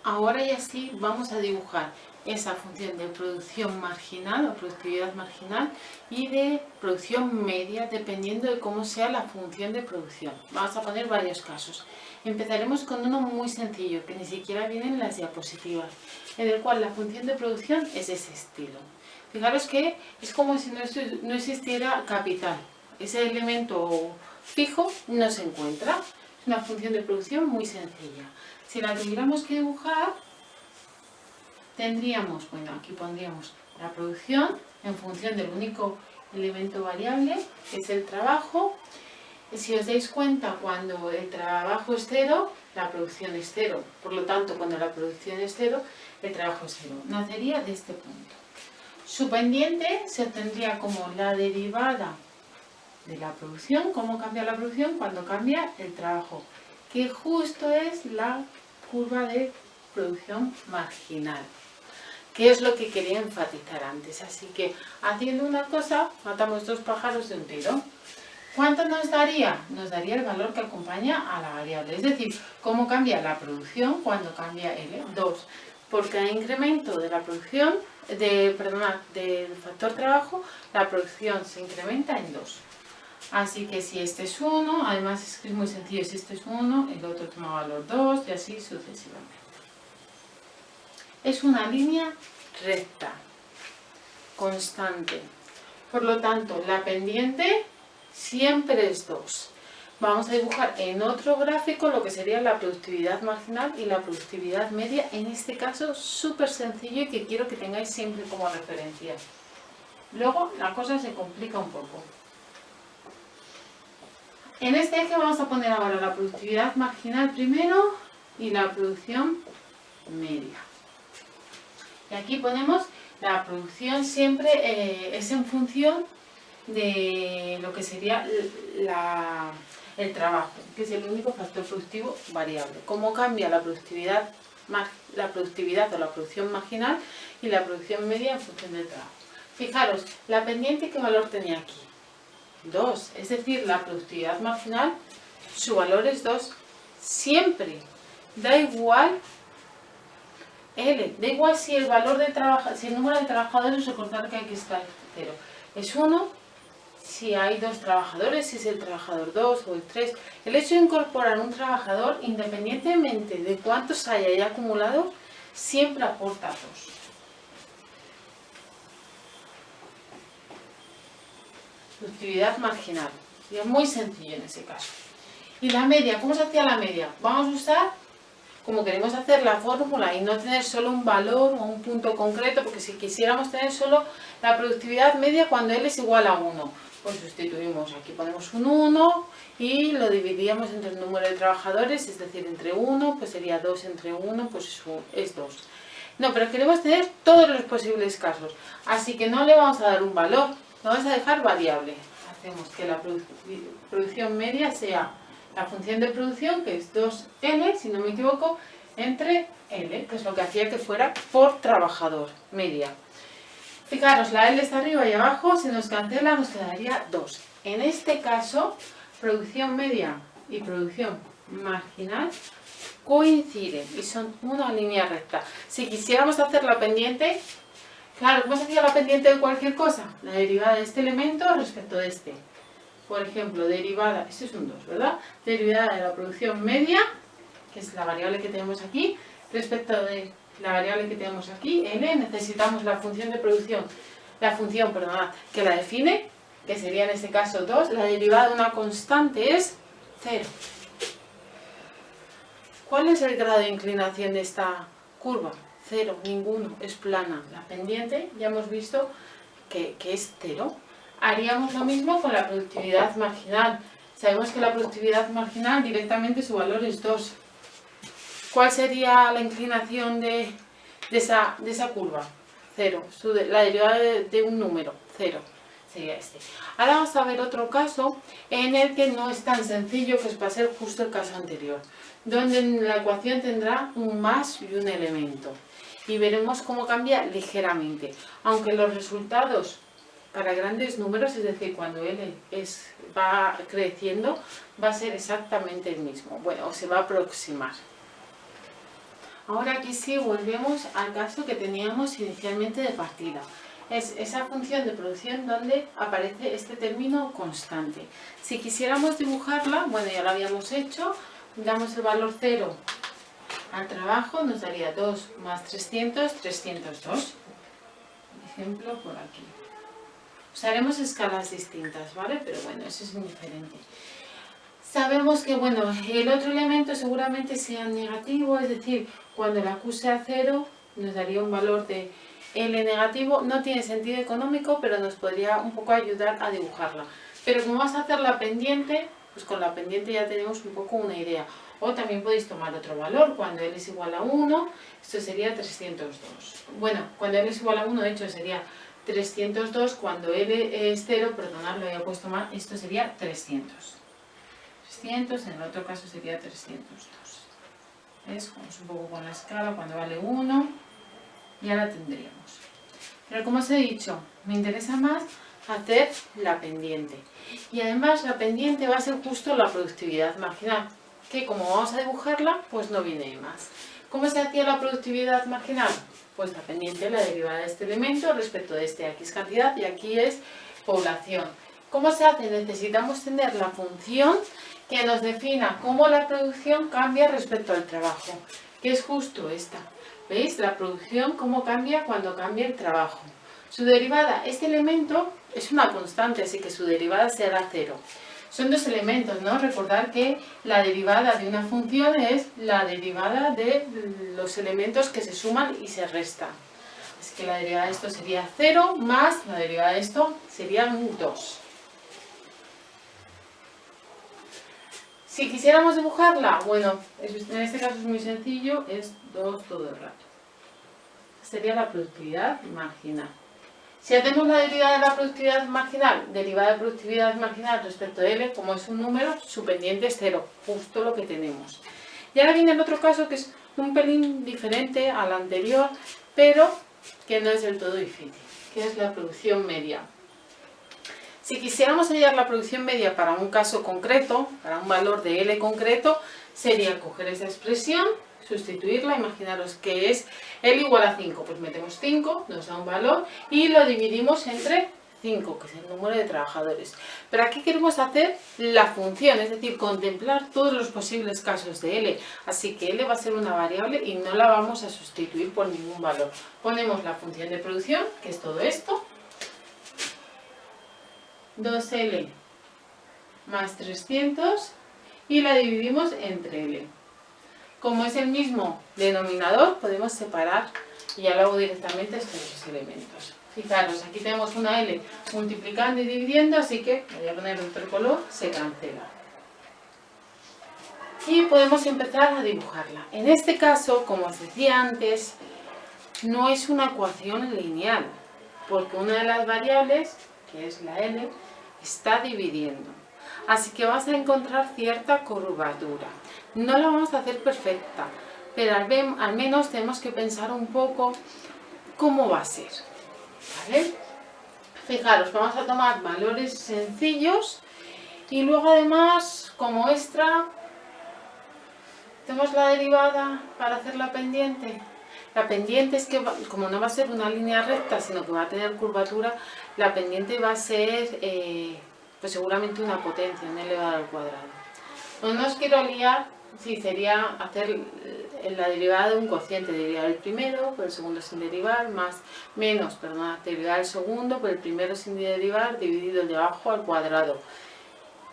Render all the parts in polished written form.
Ahora ya sí vamos a dibujar esa función de producción marginal o productividad marginal y de producción media, dependiendo de cómo sea la función de producción. Vamos a poner varios casos. Empezaremos con uno muy sencillo, que ni siquiera viene en las diapositivas, en el cual la función de producción es de ese estilo. Fijaros que es como si no existiera capital. Ese elemento fijo no se encuentra. Es una función de producción muy sencilla. Si la tuviéramos que dibujar, tendríamos, bueno, aquí pondríamos la producción en función del único elemento variable, que es el trabajo. Si os dais cuenta, cuando el trabajo es cero, la producción es cero. Por lo tanto, cuando la producción es cero, el trabajo es cero. Nacería de este punto. Su pendiente se obtendría como la derivada de la producción. ¿Cómo cambia la producción? Cuando cambia el trabajo, que justo es la curva de producción marginal, que es lo que quería enfatizar antes. Así que, haciendo una cosa, matamos dos pájaros de un tiro. ¿Cuánto nos daría? Nos daría el valor que acompaña a la variable. Es decir, cómo cambia la producción cuando cambia L. 2. Por cada incremento de la producción, del factor trabajo, la producción se incrementa en 2. Así que si este es 1, además es que es muy sencillo, si este es 1, el otro toma valor 2 y así sucesivamente. Es una línea recta, constante. Por lo tanto, la pendiente siempre es 2. Vamos a dibujar en otro gráfico lo que sería la productividad marginal y la productividad media, en este caso súper sencillo y que quiero que tengáis siempre como referencia. Luego la cosa se complica un poco. En este eje vamos a poner ahora la productividad marginal primero y la producción media. Y aquí ponemos la producción siempre es en función de lo que sería el trabajo, que es el único factor productivo variable. Cómo cambia la productividad o la producción marginal y la producción media en función del trabajo. Fijaros, la pendiente, ¿qué valor tenía aquí? 2, es decir, la productividad marginal, su valor es 2, siempre, da igual L, da igual si el valor de si el número de trabajadores, recordar que aquí está el 0, es 1, si hay 2 trabajadores, si es el trabajador 2 o el 3, el hecho de incorporar un trabajador, independientemente de cuántos haya ya acumulados, siempre aporta 2. Productividad marginal. Y es muy sencillo en ese caso. ¿Y la media? ¿Cómo se hacía la media? Vamos a usar, como queremos hacer la fórmula y no tener solo un valor o un punto concreto, porque si quisiéramos tener solo la productividad media cuando L es igual a 1, pues sustituimos. Aquí ponemos un 1 y lo dividíamos entre el número de trabajadores, es decir, entre 1, pues sería 2 entre 1, pues es 2. No, pero queremos tener todos los posibles casos, así que no le vamos a dar un valor, lo vamos a dejar variable. Hacemos que la producción media sea la función de producción, que es 2L, si no me equivoco, entre L, que es lo que hacía que fuera por trabajador, media. Fijaros, la L está arriba y abajo, si nos cancela nos quedaría 2. En este caso, producción media y producción marginal coinciden y son una línea recta. Si quisiéramos hacer la pendiente, claro, ¿cómo se hacía la pendiente de cualquier cosa? La derivada de este elemento respecto de este. Por ejemplo, derivada, este es un 2, ¿verdad? Derivada de la producción media, que es la variable que tenemos aquí, respecto de la variable que tenemos aquí, L, necesitamos la función de producción, que la define, que sería en este caso 2, la derivada de una constante es 0. ¿Cuál es el grado de inclinación de esta curva? 0, ninguno, es plana. La pendiente ya hemos visto que es 0. Haríamos lo mismo con la productividad marginal. Sabemos que la productividad marginal directamente su valor es 2. ¿Cuál sería la inclinación de esa curva? 0. La derivada de un número, 0. Sería este. Ahora vamos a ver otro caso en el que no es tan sencillo, que va a ser justo el caso anterior, donde la ecuación tendrá un más y un elemento. Y veremos cómo cambia ligeramente. Aunque los resultados para grandes números, es decir, cuando L va creciendo, va a ser exactamente el mismo. Bueno, se va a aproximar. Ahora aquí sí volvemos al caso que teníamos inicialmente de partida. Es esa función de producción donde aparece este término constante. Si quisiéramos dibujarla, bueno, ya lo habíamos hecho, damos el valor 0 al trabajo, nos daría 2 más 300, 302. Ejemplo por aquí. Usaremos escalas distintas, ¿vale? Pero bueno, eso es indiferente. Sabemos que, bueno, el otro elemento seguramente sea negativo, es decir, cuando la Q sea 0, nos daría un valor de L negativo. No tiene sentido económico, pero nos podría un poco ayudar a dibujarla. Pero como vas a hacer la pendiente, pues con la pendiente ya tenemos un poco una idea. O también podéis tomar otro valor, cuando L es igual a 1, esto sería 302. Bueno, cuando L es igual a 1, de hecho sería 302, cuando L es 0, perdonad, lo había puesto mal, esto sería 300. 300, en el otro caso sería 302. ¿Ves? Jugamos un poco con la escala, cuando vale 1, ya la tendríamos. Pero como os he dicho, me interesa más hacer la pendiente. Y además la pendiente va a ser justo la productividad marginal, que como vamos a dibujarla, pues no viene más. ¿Cómo se hacía la productividad marginal? Pues la pendiente, la derivada de este elemento respecto de este X cantidad, y aquí es población. ¿Cómo se hace? Necesitamos tener la función que nos defina cómo la producción cambia respecto al trabajo, que es justo esta. ¿Veis? La producción, cómo cambia cuando cambia el trabajo. Su derivada, este elemento es una constante, así que su derivada será 0. Son dos elementos, ¿no? Recordar que la derivada de una función es la derivada de los elementos que se suman y se restan. Así que la derivada de esto sería 0 más la derivada de esto sería 2. Si quisiéramos dibujarla, bueno, en este caso es muy sencillo, es 2 todo el rato. Sería la productividad marginal. Si hacemos la derivada de la productividad marginal, derivada de productividad marginal respecto de L, como es un número, su pendiente es 0, justo lo que tenemos. Y ahora viene el otro caso que es un pelín diferente al anterior, pero que no es del todo difícil, que es la producción media. Si quisiéramos hallar la producción media para un caso concreto, para un valor de L concreto, sería coger esa expresión, sustituirla, imaginaros que es L igual a 5, pues metemos 5, nos da un valor y lo dividimos entre 5, que es el número de trabajadores. Pero aquí queremos hacer la función, es decir, contemplar todos los posibles casos de L. Así que L va a ser una variable y no la vamos a sustituir por ningún valor. Ponemos la función de producción, que es todo esto, 2L más 300 y la dividimos entre L. Como es el mismo denominador, podemos separar y ya lo hago directamente estos dos elementos. Fijaros, aquí tenemos una L multiplicando y dividiendo, así que voy a poner otro color, se cancela. Y podemos empezar a dibujarla. En este caso, como os decía antes, no es una ecuación lineal, porque una de las variables, que es la L, está dividiendo. Así que vas a encontrar cierta curvatura. No la vamos a hacer perfecta, pero al menos tenemos que pensar un poco cómo va a ser. ¿Vale? Fijaros, vamos a tomar valores sencillos y luego además, como extra, tenemos la derivada para hacer la pendiente. La pendiente es que, como no va a ser una línea recta, sino que va a tener curvatura, la pendiente va a ser pues seguramente una potencia, una elevada al cuadrado. No os quiero liar, sí, sería hacer la derivada de un cociente, derivar el primero por el segundo sin derivar, derivar el segundo por el primero sin derivar, dividido el de abajo al cuadrado.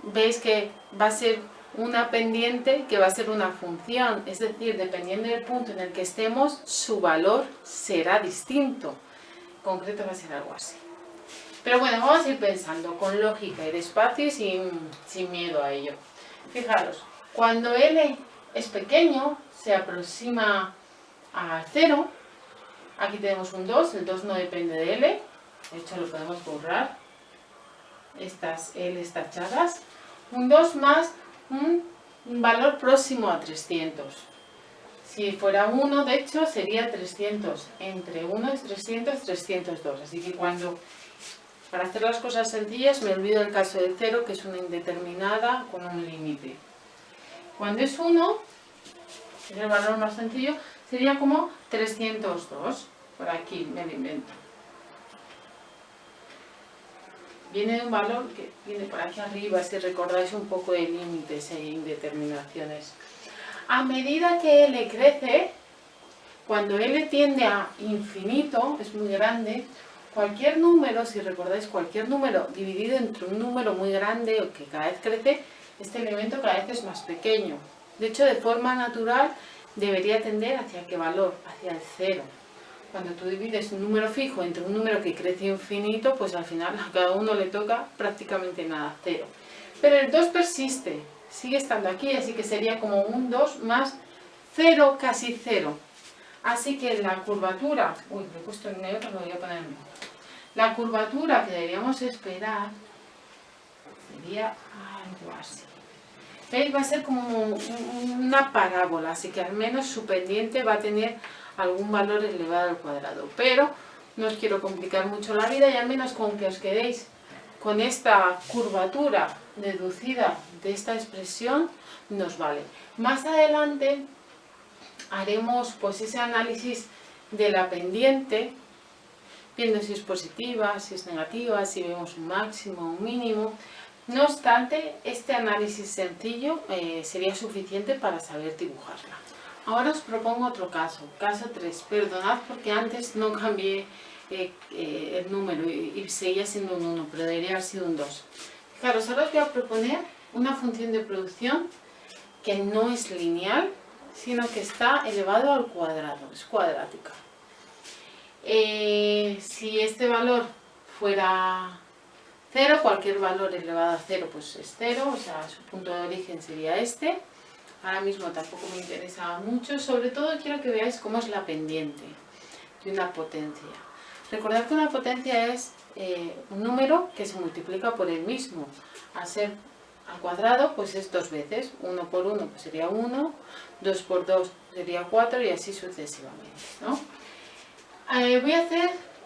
Veis que va a ser una pendiente que va a ser una función, es decir, dependiendo del punto en el que estemos, su valor será distinto. En concreto va a ser algo así. Pero bueno, vamos a ir pensando con lógica y despacio y sin miedo a ello. Fijaros, cuando L es pequeño, se aproxima a 0, aquí tenemos un 2, el 2 no depende de L, de hecho lo podemos borrar, estas L tachadas, un 2 más un valor próximo a 300. Si fuera 1, de hecho, sería 300. Entre 1 es 300, 302. Así que para hacer las cosas sencillas, me olvido el caso de 0, que es una indeterminada con un límite. Cuando es 1, que es el valor más sencillo, Sería como 302. Por aquí me lo invento. Viene de un valor que viene por aquí arriba, si recordáis un poco de límites e indeterminaciones. A medida que L crece, cuando L tiende a infinito, es muy grande, cualquier número, si recordáis, cualquier número dividido entre un número muy grande o que cada vez crece, este elemento cada vez es más pequeño. De hecho, de forma natural, debería tender hacia qué valor, hacia el 0. Cuando tú divides un número fijo entre un número que crece infinito, pues al final a cada uno le toca prácticamente nada, 0. Pero el 2 persiste, sigue estando aquí, así que sería como un 2 más 0, casi 0. Así que la curvatura, uy, me he puesto en negro, lo voy a poner en negro. La curvatura que deberíamos esperar sería algo así. ¿Veis? Va a ser como una parábola, así que al menos su pendiente va a tener algún valor elevado al cuadrado. Pero no os quiero complicar mucho la vida y al menos con que os quedéis con esta curvatura deducida de esta expresión nos vale. Más adelante haremos pues ese análisis de la pendiente, viendo si es positiva, si es negativa, si vemos un máximo o un mínimo. No obstante, este análisis sencillo sería suficiente para saber dibujarla. Ahora os propongo otro caso, caso 3. Perdonad porque antes no cambié el número y seguía siendo un 1, pero debería haber sido un 2. Fijaros, ahora os voy a proponer una función de producción que no es lineal, sino que está elevado al cuadrado, es cuadrática. Si este valor fuera 0, cualquier valor elevado a 0 pues es 0, o sea, su punto de origen sería este. Ahora mismo tampoco me interesa mucho, sobre todo quiero que veáis cómo es la pendiente de una potencia. Recordad que una potencia es un número que se multiplica por el mismo. Al ser al cuadrado pues es 2 veces, 1 por 1 pues sería 1, 2 por 2 sería 4 y así sucesivamente, ¿no?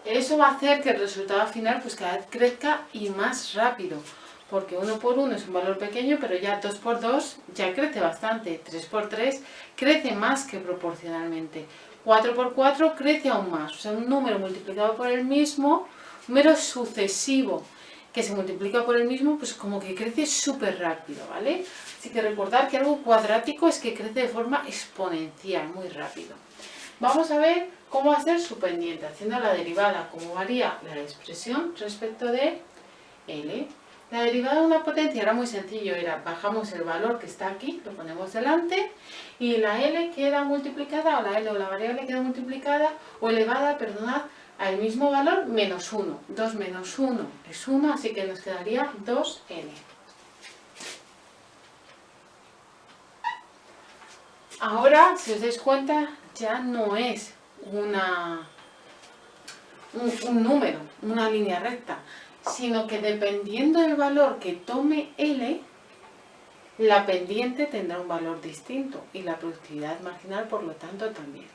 Eso va a hacer que el resultado final pues cada vez crezca y más rápido, porque 1 por 1 es un valor pequeño, pero ya 2 por 2 ya crece bastante, 3 por 3 crece más que proporcionalmente, 4 por 4 crece aún más, o sea, un número multiplicado por el mismo, número sucesivo que se multiplica por el mismo, pues como que crece súper rápido, ¿vale? Así que recordar que algo cuadrático es que crece de forma exponencial, muy rápido. Vamos a ver cómo hacer su pendiente, haciendo la derivada, cómo varía la expresión respecto de L. La derivada de una potencia era muy sencillo, bajamos el valor que está aquí, lo ponemos delante, y la L queda multiplicada, o la L o la variable queda multiplicada, o elevada, perdonad, al mismo valor menos 1. 2 menos 1 es 1, así que nos quedaría 2N. Ahora, si os dais cuenta, ya no es un número, una línea recta, sino que dependiendo del valor que tome L, la pendiente tendrá un valor distinto y la productividad marginal, por lo tanto, también.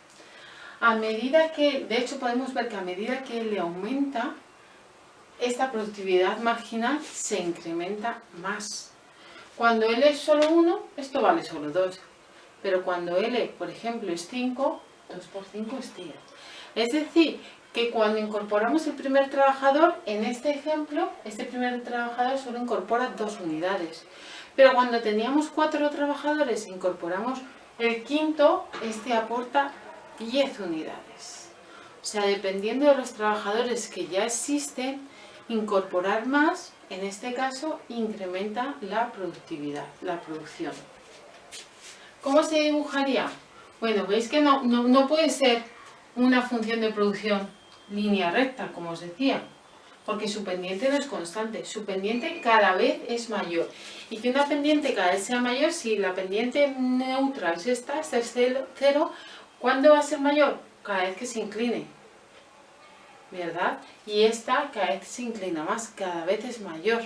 A medida que, de hecho, podemos ver que a medida que L aumenta, esta productividad marginal se incrementa más. Cuando L es solo 1, esto vale solo 2. Pero cuando L, por ejemplo, es 5, 2 por 5 es 10. Es decir, que cuando incorporamos el primer trabajador, en este ejemplo, este primer trabajador solo incorpora 2 unidades. Pero cuando teníamos 4 trabajadores e incorporamos el quinto, este aporta 10 unidades. O sea, dependiendo de los trabajadores que ya existen, incorporar más, en este caso, incrementa la productividad, la producción. ¿Cómo se dibujaría? Bueno, veis que no puede ser una función de producción línea recta, como os decía, porque su pendiente no es constante, su pendiente cada vez es mayor. Y que una pendiente cada vez sea mayor, si la pendiente neutral es esta es 0, ¿cuándo va a ser mayor? Cada vez que se incline, ¿verdad? Y esta cada vez se inclina más, cada vez es mayor.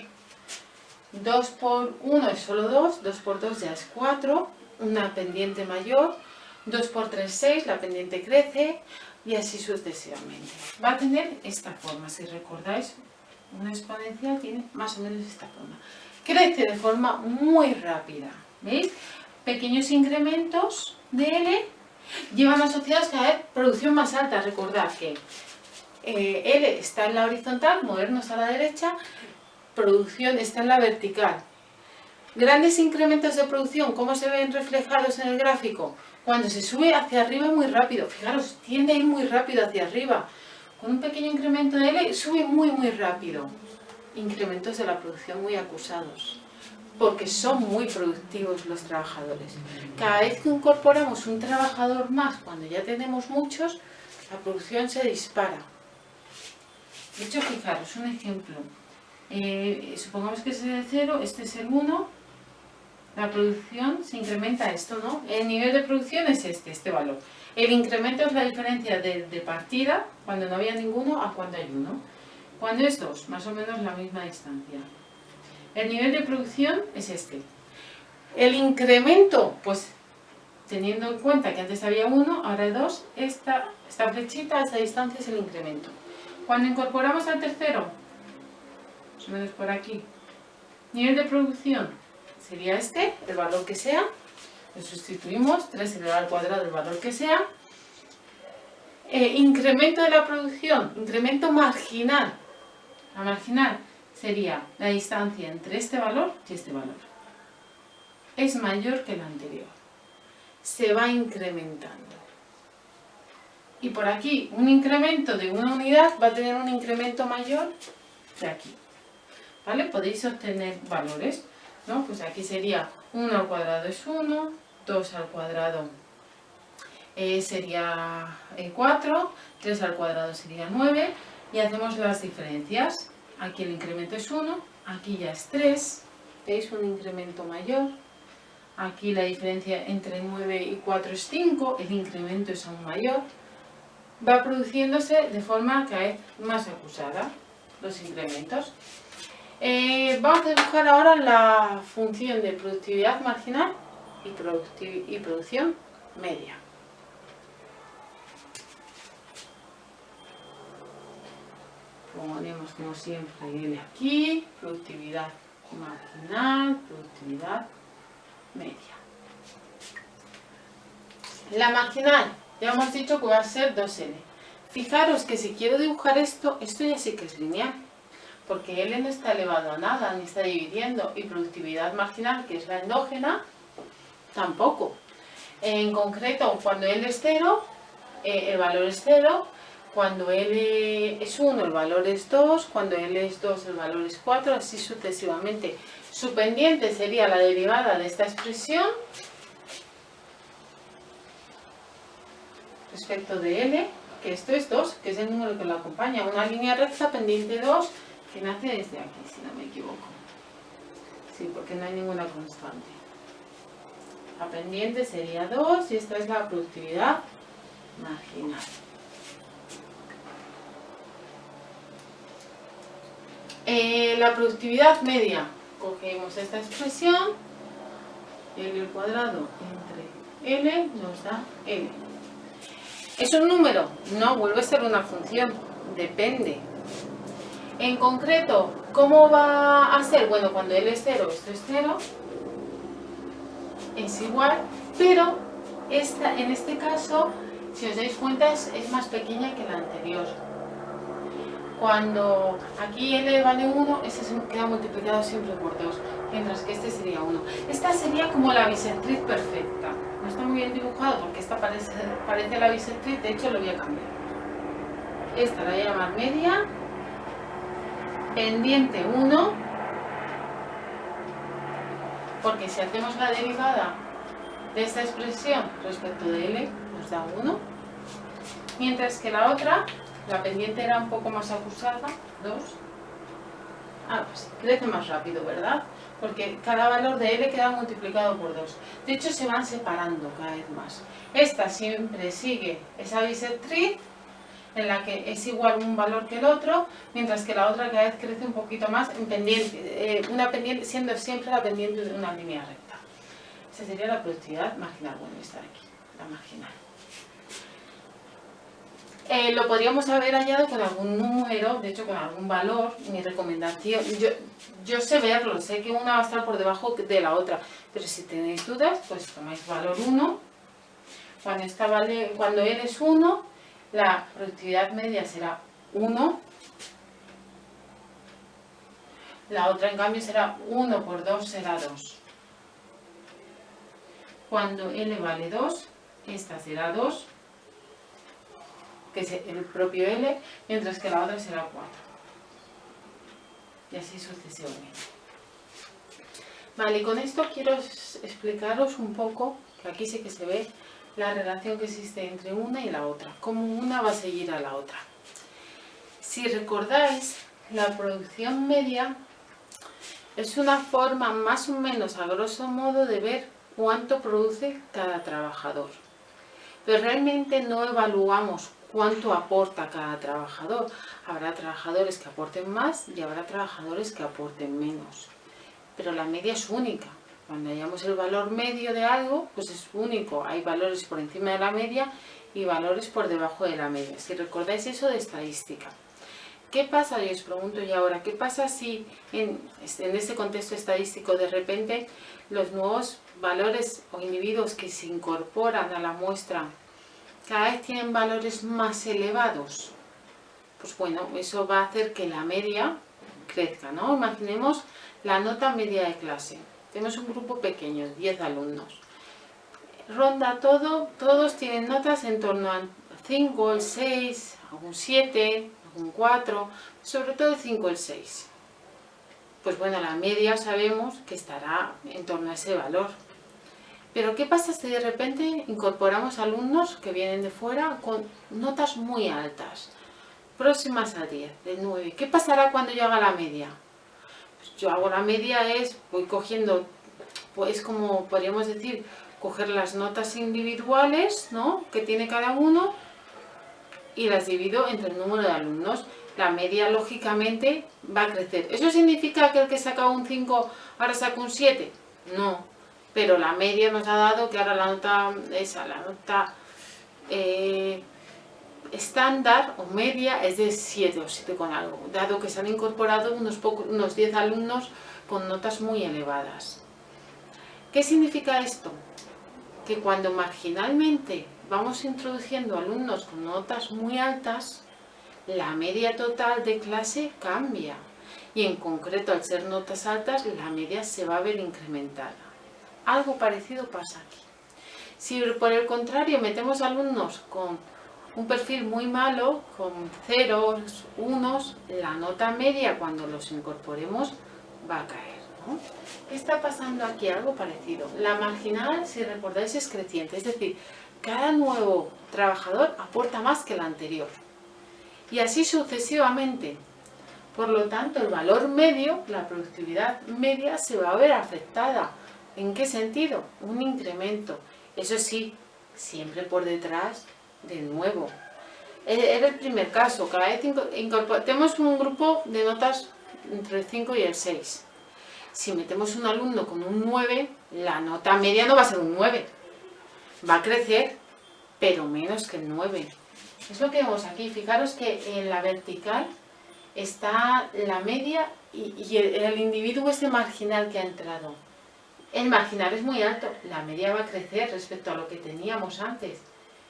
2 por 1 es solo 2, 2 por 2 ya es 4, una pendiente mayor, 2 por 3, 6, la pendiente crece y así sucesivamente. Va a tener esta forma, si recordáis, una exponencial tiene más o menos esta forma. Crece de forma muy rápida, ¿veis? Pequeños incrementos de L llevan asociados cada vez producción más alta. Recordad que L está en la horizontal, movernos a la derecha, producción está en la vertical. Grandes incrementos de producción, ¿cómo se ven reflejados en el gráfico? Cuando se sube hacia arriba muy rápido, fijaros, tiende a ir muy rápido hacia arriba. Con un pequeño incremento de L sube muy rápido. Incrementos de la producción muy acusados, porque son muy productivos los trabajadores. Cada vez que incorporamos un trabajador más, cuando ya tenemos muchos, la producción se dispara. De hecho, fijaros, un ejemplo. Supongamos que es el 0, este es el 1, la producción se incrementa esto, ¿no? El nivel de producción es este valor. El incremento es la diferencia de partida, cuando no había ninguno, a cuando hay uno. Cuando es 2, más o menos la misma distancia. El nivel de producción es este. El incremento, pues teniendo en cuenta que antes había 1, ahora hay 2, esta flechita, esta distancia es el incremento. Cuando incorporamos al tercero, más o menos por aquí, nivel de producción sería este, el valor que sea, lo sustituimos, 3 elevado al cuadrado, el valor que sea. Incremento de la producción, incremento marginal. La marginal sería la distancia entre este valor y este valor. Es mayor que el anterior. Se va incrementando. Y por aquí, un incremento de una unidad va a tener un incremento mayor que aquí. ¿Vale? Podéis obtener valores, ¿no? Pues aquí sería 1 al cuadrado es 1, 2 al cuadrado sería 4, 3 al cuadrado sería 9, y hacemos las diferencias. Aquí el incremento es 1, aquí ya es 3, ¿veis? Un incremento mayor. Aquí la diferencia entre 9 y 4 es 5, el incremento es aún mayor. Va produciéndose de forma cada vez más acusada los incrementos. Vamos a dibujar ahora la función de productividad marginal y producción media. Ponemos como siempre L aquí, productividad marginal, productividad media. La marginal, ya hemos dicho que va a ser 2L. Fijaros que si quiero dibujar esto ya sí que es lineal, porque L no está elevado a nada, ni está dividiendo, y productividad marginal, que es la endógena, tampoco. En concreto, cuando L es 0, el valor es 0, cuando L es 1, el valor es 2, cuando L es 2, el valor es 4, así sucesivamente. Su pendiente sería la derivada de esta expresión respecto de L, que esto es 2, que es el número que lo acompaña. Una línea recta pendiente 2 que nace desde aquí, si no me equivoco. Sí, porque no hay ninguna constante. La pendiente sería 2 y esta es la productividad marginal. La productividad media, cogemos esta expresión, L al cuadrado entre L nos da L. ¿Es un número? No, vuelve a ser una función, depende. En concreto, ¿cómo va a ser? Bueno, cuando L es 0, esto es 0, es igual, pero en este caso, si os dais cuenta, es más pequeña que la anterior. Cuando aquí L vale 1, este se queda multiplicado siempre por 2, mientras que este sería 1. Esta sería como la bisectriz perfecta. No está muy bien dibujado porque esta parece la bisectriz, de hecho lo voy a cambiar. Esta la voy a llamar media, pendiente 1, porque si hacemos la derivada de esta expresión respecto de L, nos da 1, mientras que la otra, la pendiente era un poco más acusada, 2. Pues crece más rápido, ¿verdad? Porque cada valor de L queda multiplicado por 2. De hecho, se van separando cada vez más. Esta siempre sigue esa bisectriz en la que es igual un valor que el otro, mientras que la otra cada vez crece un poquito más en pendiente, una pendiente siendo siempre la pendiente de una línea recta. Esa sería la productividad marginal. Bueno, esta de aquí, la marginal. Lo podríamos haber hallado con algún número, de hecho con algún valor. Mi recomendación, yo sé verlo, sé que una va a estar por debajo de la otra, pero si tenéis dudas, pues tomáis valor 1. Cuando L es 1, la productividad media será 1. La otra, en cambio, será 1 por 2 será 2. Cuando L vale 2, esta será 2, que es el propio L, mientras que la otra será 4. Y así sucesivamente. Vale, y con esto quiero explicaros un poco, que aquí sí que se ve la relación que existe entre una y la otra, cómo una va a seguir a la otra. Si recordáis, la producción media es una forma más o menos a grosso modo de ver cuánto produce cada trabajador. Pero realmente no evaluamos cuánto aporta cada trabajador. Habrá trabajadores que aporten más y habrá trabajadores que aporten menos. Pero la media es única. Cuando hallamos el valor medio de algo, pues es único. Hay valores por encima de la media y valores por debajo de la media. Si recordáis eso de estadística. ¿Qué pasa? Yo os pregunto ya ahora, ¿qué pasa si en este contexto estadístico de repente los nuevos valores o individuos que se incorporan a la muestra cada vez tienen valores más elevados? Pues bueno, eso va a hacer que la media crezca, ¿no? Imaginemos la nota media de clase. Tenemos un grupo pequeño, 10 alumnos. Ronda todos tienen notas en torno al 5, el 6, algún 7, algún 4, sobre todo el 5 el 6. Pues bueno, la media sabemos que estará en torno a ese valor. Pero ¿qué pasa si de repente incorporamos alumnos que vienen de fuera con notas muy altas, próximas a 10, de 9? ¿Qué pasará cuando yo haga la media? Pues yo hago la media, voy cogiendo, pues como podríamos decir, coger las notas individuales, ¿no?, que tiene cada uno y las divido entre el número de alumnos. La media, lógicamente, va a crecer. ¿Eso significa que el que saca un 5 ahora saca un 7? No. Pero la media nos ha dado que ahora la nota estándar o media es de 7 o 7 con algo, dado que se han incorporado unos 10 alumnos con notas muy elevadas. ¿Qué significa esto? Que cuando marginalmente vamos introduciendo alumnos con notas muy altas, la media total de clase cambia. Y en concreto, al ser notas altas, la media se va a ver incrementada. Algo parecido pasa aquí. Si por el contrario metemos alumnos con un perfil muy malo, con ceros, unos, la nota media cuando los incorporemos va a caer, ¿no? ¿Qué está pasando aquí? Algo parecido. La marginal, si recordáis, es creciente, es decir, cada nuevo trabajador aporta más que el anterior. Y así sucesivamente. Por lo tanto, el valor medio, la productividad media, se va a ver afectada. ¿En qué sentido? Un incremento. Eso sí, siempre por detrás del nuevo. Era el primer caso. Cada vez tenemos un grupo de notas entre el 5 y el 6. Si metemos un alumno con un 9, la nota media no va a ser un 9. Va a crecer, pero menos que el 9. Es lo que vemos aquí. Fijaros que en la vertical está la media y el individuo este marginal que ha entrado. El marginal es muy alto, la media va a crecer respecto a lo que teníamos antes,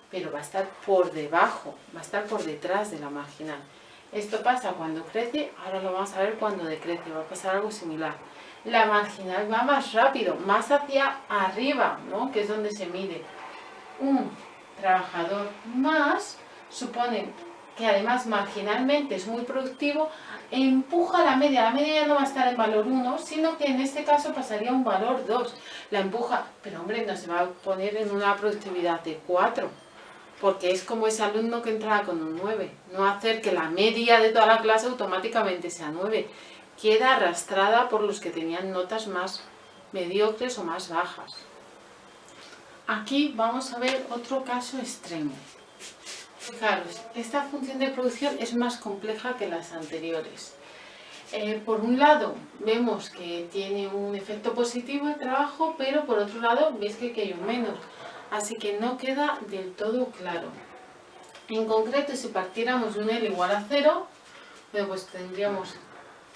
pero va a estar por debajo, va a estar por detrás de la marginal. Esto pasa cuando crece, ahora lo vamos a ver cuando decrece, va a pasar algo similar. La marginal va más rápido, más hacia arriba, ¿no?, que es donde se mide. Un trabajador más supone que además marginalmente es muy productivo, empuja la media ya no va a estar en valor 1, sino que en este caso pasaría a un valor 2, la empuja, pero hombre, no se va a poner en una productividad de 4, porque es como ese alumno que entraba con un 9, no hacer que la media de toda la clase automáticamente sea 9, queda arrastrada por los que tenían notas más mediocres o más bajas. Aquí vamos a ver otro caso extremo. Fijaros, esta función de producción es más compleja que las anteriores. Por un lado, vemos que tiene un efecto positivo el trabajo, pero por otro lado, veis que hay un menos. Así que no queda del todo claro. En concreto, si partiéramos de un L igual a 0, pues tendríamos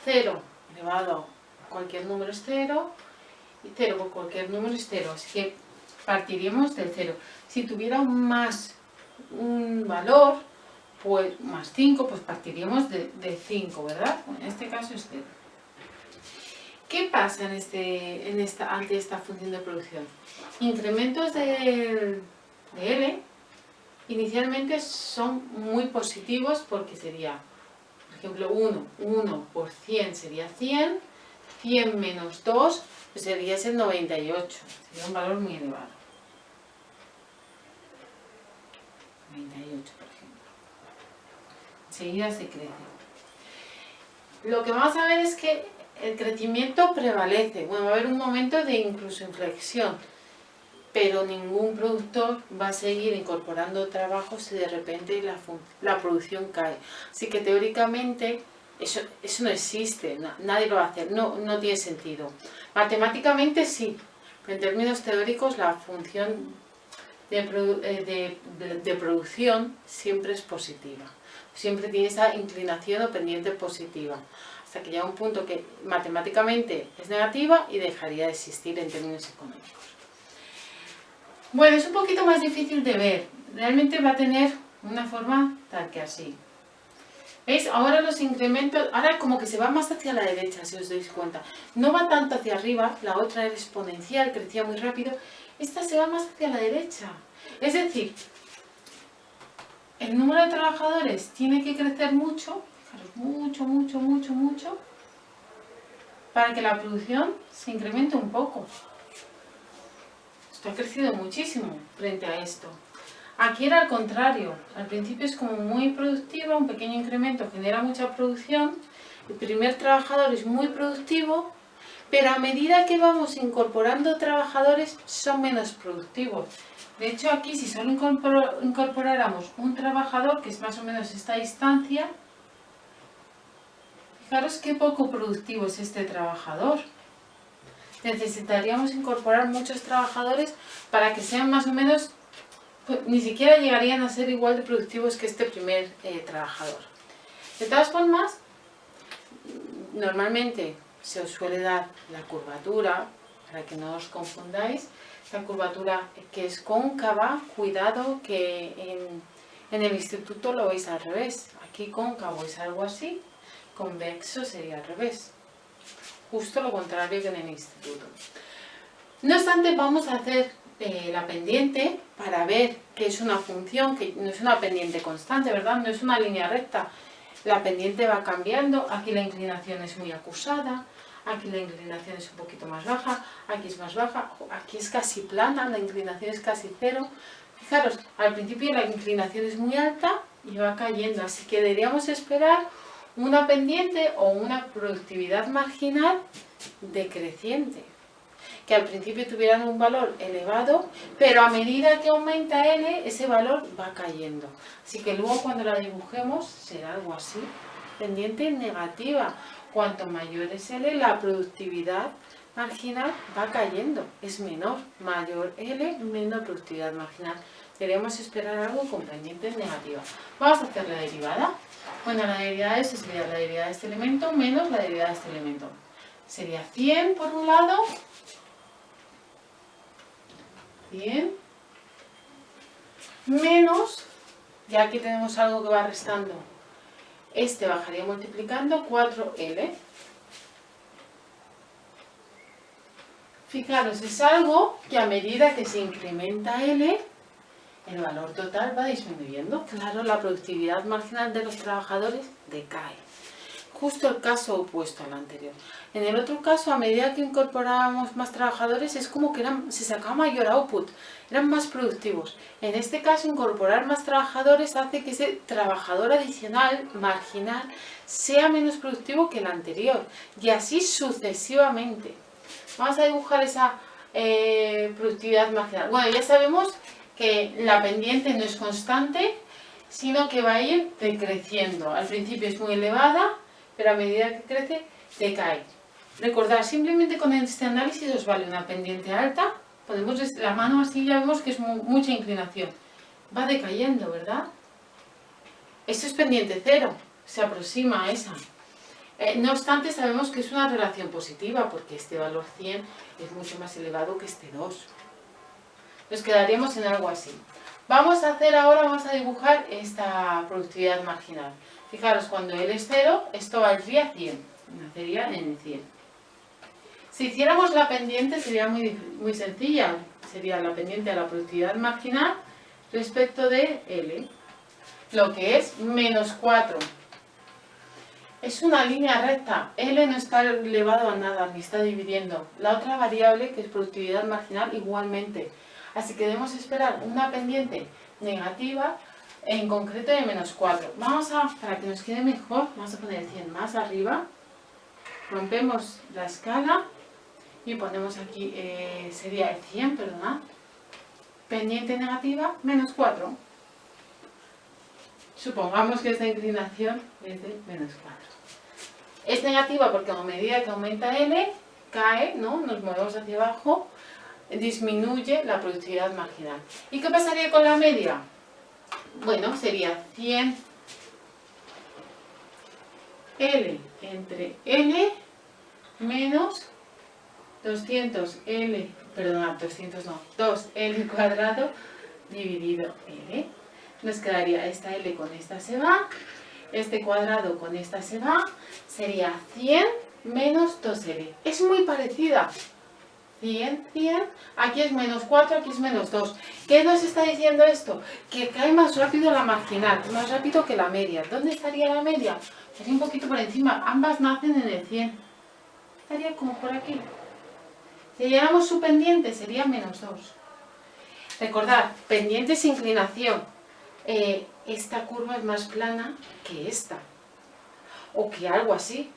0 elevado a cualquier número es 0, y 0 por cualquier número es 0. Así que partiríamos del 0. Si tuviera un valor, pues más 5, pues partiríamos de 5, ¿verdad? Bueno, en este caso es 0. ¿Qué pasa ante esta función de producción? Incrementos de L inicialmente son muy positivos porque sería, por ejemplo, 1 por 100 sería 100, 100 menos 2 pues sería ese 98, sería un valor muy elevado. 98, por ejemplo. Enseguida se crece. Lo que vamos a ver es que el crecimiento prevalece. Bueno, va a haber un momento de incluso inflexión, pero ningún productor va a seguir incorporando trabajo si de repente la producción cae. Así que teóricamente eso no existe, nadie lo va a hacer, no tiene sentido. Matemáticamente sí, pero en términos teóricos la función de producción siempre es positiva. Siempre tiene esa inclinación o pendiente positiva, hasta que llega un punto que matemáticamente es negativa y dejaría de existir en términos económicos. Bueno, es un poquito más difícil de ver. Realmente va a tener una forma tal que así. ¿Veis? Ahora los incrementos, ahora como que se va más hacia la derecha, si os dais cuenta. No va tanto hacia arriba, la otra era exponencial, crecía muy rápido. Esta se va más hacia la derecha. Es decir, el número de trabajadores tiene que crecer mucho, fijaros, mucho, para que la producción se incremente un poco. Esto ha crecido muchísimo frente a esto. Aquí era al contrario, al principio es como muy productiva, un pequeño incremento genera mucha producción, el primer trabajador es muy productivo, pero a medida que vamos incorporando trabajadores son menos productivos. De hecho aquí si solo incorporáramos un trabajador, que es más o menos esta distancia, fijaros qué poco productivo es este trabajador. Necesitaríamos incorporar muchos trabajadores para que sean más o menos, pues, ni siquiera llegarían a ser igual de productivos que este primer trabajador. De todas formas, normalmente se os suele dar la curvatura, para que no os confundáis, la curvatura que es cóncava, cuidado que en el instituto lo veis al revés. Aquí cóncavo es algo así, convexo sería al revés. Justo lo contrario que en el instituto. No obstante, vamos a hacer la pendiente para ver que es una función, que no es una pendiente constante, ¿verdad? No es una línea recta. La pendiente va cambiando, aquí la inclinación es muy acusada, aquí la inclinación es un poquito más baja, aquí es más baja, aquí es casi plana, la inclinación es casi cero. Fijaros, al principio la inclinación es muy alta y va cayendo, así que deberíamos esperar una pendiente o una productividad marginal decreciente, que al principio tuvieran un valor elevado, pero a medida que aumenta L, ese valor va cayendo. Así que luego cuando la dibujemos será algo así, pendiente negativa. Cuanto mayor es L, la productividad marginal va cayendo, es menor. Mayor L, menor productividad marginal. Deberíamos esperar algo con pendiente negativa. Vamos a hacer la derivada. Bueno, la derivada sería la derivada de este elemento menos la derivada de este elemento. Sería 100 por un lado, 100, menos, ya aquí tenemos algo que va restando, este bajaría multiplicando 4L. Fijaros, es algo que a medida que se incrementa L, el valor total va disminuyendo. Claro, la productividad marginal de los trabajadores decae. Justo el caso opuesto al anterior. En el otro caso, a medida que incorporábamos más trabajadores, es como que se sacaba mayor output, eran más productivos. En este caso, incorporar más trabajadores hace que ese trabajador adicional, marginal, sea menos productivo que el anterior. Y así sucesivamente. Vamos a dibujar esa productividad marginal. Bueno, ya sabemos que la pendiente no es constante, sino que va a ir decreciendo. Al principio es muy elevada, pero a medida que crece, decae. Recordad, simplemente con este análisis os vale una pendiente alta, podemos la mano así ya vemos que es mucha inclinación. Va decayendo, ¿verdad? Esto es pendiente cero, se aproxima a esa. No obstante, sabemos que es una relación positiva, porque este valor 100 es mucho más elevado que este 2. Nos quedaríamos en algo así. Vamos a dibujar esta productividad marginal. Fijaros, cuando L es 0, esto valdría 100. Nacería en el 100. Si hiciéramos la pendiente sería muy sencilla. Sería la pendiente de la productividad marginal respecto de L, lo que es menos 4. Es una línea recta. L no está elevado a nada, ni está dividiendo. La otra variable, que es productividad marginal, igualmente. Así que debemos esperar una pendiente negativa, en concreto de menos 4. Para que nos quede mejor, vamos a poner el 100 más arriba. Rompemos la escala y ponemos aquí, sería el 100, perdonad. Pendiente negativa, menos 4. Supongamos que esta inclinación es de menos 4. Es negativa porque a medida que aumenta L, cae, ¿no? Nos movemos hacia abajo, disminuye la productividad marginal. ¿Y qué pasaría con la media? Bueno, sería 100 L entre L menos 200L, perdón, 200 no, 2L cuadrado dividido L. Nos quedaría esta L con esta se va, este cuadrado con esta se va, sería 100 menos 2L. Es muy parecida. 100, 100, aquí es menos 4, aquí es menos 2. ¿Qué nos está diciendo esto? Que cae más rápido la marginal, más rápido que la media. ¿Dónde estaría la media? Sería un poquito por encima, ambas nacen en el 100. Estaría como por aquí. Si llevamos su pendiente sería menos 2. Recordad, pendiente es inclinación. Esta curva es más plana que esta. O que algo así.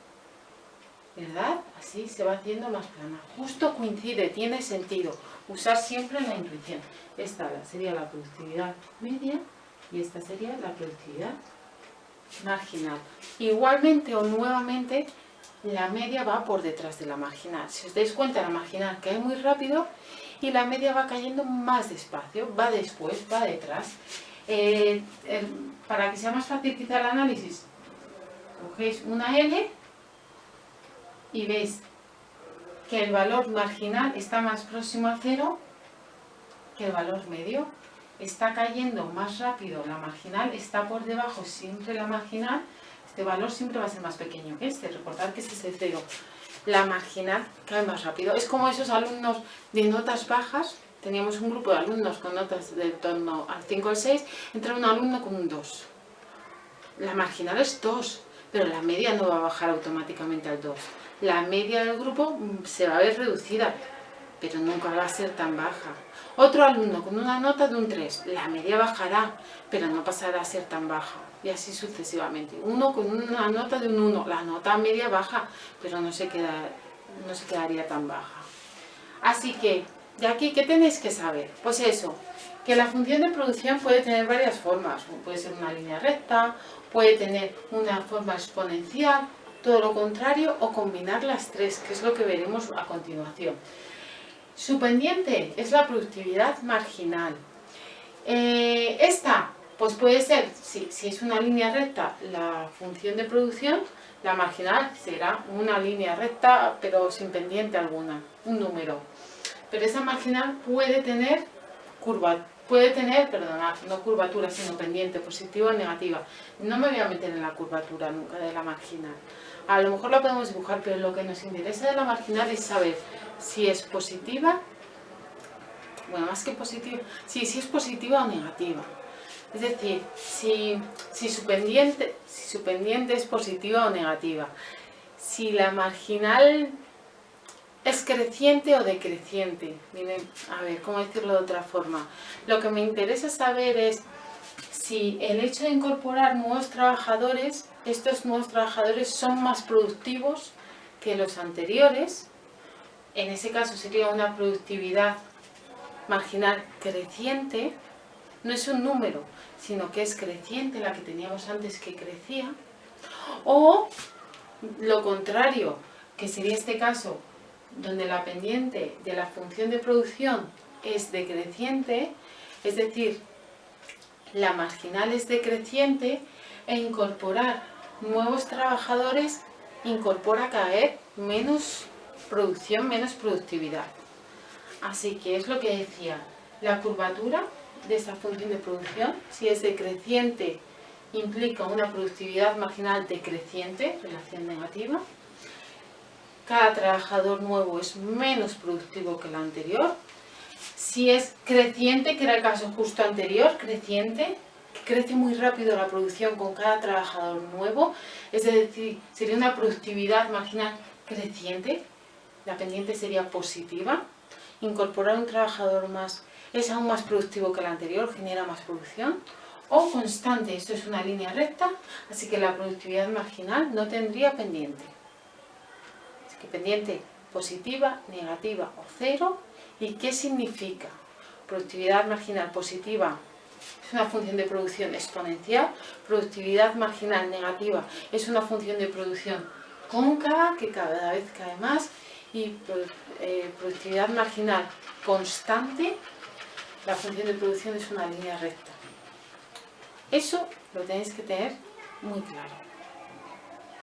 ¿Verdad? Así se va haciendo más plana. Justo coincide, tiene sentido. Usar siempre la intuición. Esta sería la productividad media y esta sería la productividad marginal. Igualmente o nuevamente, la media va por detrás de la marginal. Si os dais cuenta, la marginal cae muy rápido y la media va cayendo más despacio. Va después, va detrás. Para que sea más fácil quizá el análisis, cogéis una L y veis que el valor marginal está más próximo a 0 que el valor medio. Está cayendo más rápido la marginal, está por debajo siempre la marginal. Este valor siempre va a ser más pequeño que este. Recordad que este es el 0. La marginal cae más rápido. Es como esos alumnos de notas bajas. Teníamos un grupo de alumnos con notas de torno al 5 al 6. Entra un alumno con un 2. La marginal es 2, pero la media no va a bajar automáticamente al 2. La media del grupo se va a ver reducida, pero nunca va a ser tan baja. Otro alumno con una nota de un 3, la media bajará, pero no pasará a ser tan baja. Y así sucesivamente. Uno con una nota de un 1, la nota media baja, pero no se quedaría tan baja. Así que, de aquí, ¿qué tenéis que saber? Pues eso, que la función de producción puede tener varias formas. Puede ser una línea recta, puede tener una forma exponencial, todo lo contrario, o combinar las tres, que es lo que veremos a continuación. Su pendiente es la productividad marginal. Esta, pues puede ser, si es una línea recta, la función de producción, la marginal será una línea recta, pero sin pendiente alguna, un número. Pero esa marginal puede tener no curvatura, sino pendiente, positiva o negativa. No me voy a meter en la curvatura nunca de la marginal. A lo mejor la podemos dibujar, pero lo que nos interesa de la marginal es saber si es positiva, bueno, más que positiva, si es positiva o negativa. Es decir, si su pendiente es positiva o negativa. Si la marginal es creciente o decreciente. Miren, a ver, ¿cómo decirlo de otra forma? Lo que me interesa saber es si el hecho de incorporar nuevos trabajadores, estos nuevos trabajadores son más productivos que los anteriores. En ese caso sería una productividad marginal creciente. No es un número, sino que es creciente, la que teníamos antes que crecía. O lo contrario, que sería este caso, donde la pendiente de la función de producción es decreciente, es decir, la marginal es decreciente, e incorporar nuevos trabajadores incorpora cada vez menos producción, menos productividad. Así que es lo que decía, la curvatura de esa función de producción. Si es decreciente, implica una productividad marginal decreciente, relación negativa. Cada trabajador nuevo es menos productivo que el anterior. Si es creciente, que era el caso justo anterior, creciente, crece muy rápido la producción con cada trabajador nuevo, es decir, sería una productividad marginal creciente, la pendiente sería positiva. Incorporar un trabajador más es aún más productivo que el anterior, genera más producción. O constante, esto es una línea recta, así que la productividad marginal no tendría pendiente. Así que pendiente positiva, negativa o cero. ¿Y qué significa? Productividad marginal positiva es una función de producción exponencial, productividad marginal negativa es una función de producción cóncava que cada vez cae más, y productividad marginal constante, la función de producción es una línea recta. Eso lo tenéis que tener muy claro.